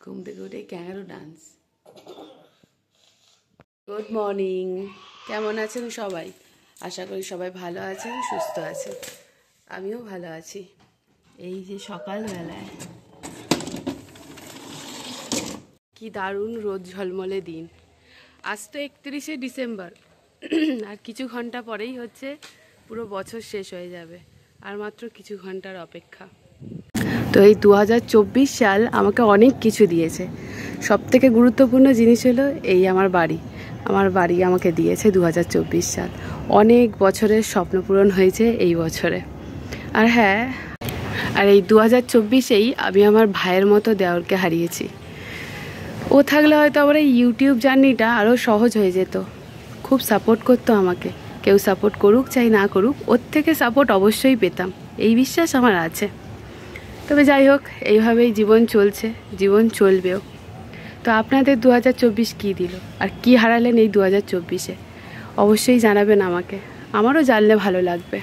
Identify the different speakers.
Speaker 1: ঘুম থেকে উঠে ক্যাঙ্গারু ডান্স। গুড মর্নিং, কেমন আছেন সবাই? আশা করি সবাই ভালো আছেন, সুস্থ আছেন। আমিও ভালো আছি। এই যে সকালবেলায় কি দারুণ রোদ ঝলমলে দিন। আজ তো 31শে ডিসেম্বর, আর কিছু ঘন্টা পরেই হচ্ছে পুরো বছর শেষ হয়ে যাবে। আর মাত্র কিছু ঘন্টার অপেক্ষা। তো এই 2024 সাল আমাকে অনেক কিছু দিয়েছে। সবথেকে গুরুত্বপূর্ণ জিনিস হলো এই আমার বাড়ি আমাকে দিয়েছে 2024 সাল। অনেক বছরের স্বপ্ন পূরণ হয়েছে এই বছরে। আর হ্যাঁ, আর এই 2024-এই আমি আমার ভাইয়ের মতো দেওরকে হারিয়েছি। ও থাকলে হয়তো আমার এই ইউটিউব জার্নিটা আরও সহজ হয়ে যেত। খুব সাপোর্ট করতো আমাকে। কেউ সাপোর্ট করুক চাই না করুক, ওর থেকে সাপোর্ট অবশ্যই পেতাম, এই বিশ্বাস আমার আছে। তবে যাই হোক, এইভাবেই জীবন চলছে, জীবন চলবেও। তো আপনাদের 2024 কী দিল আর কি হারালেন এই 2024-এ? অবশ্যই জানাবেন আমাকে, আমারও জানলে ভালো লাগবে।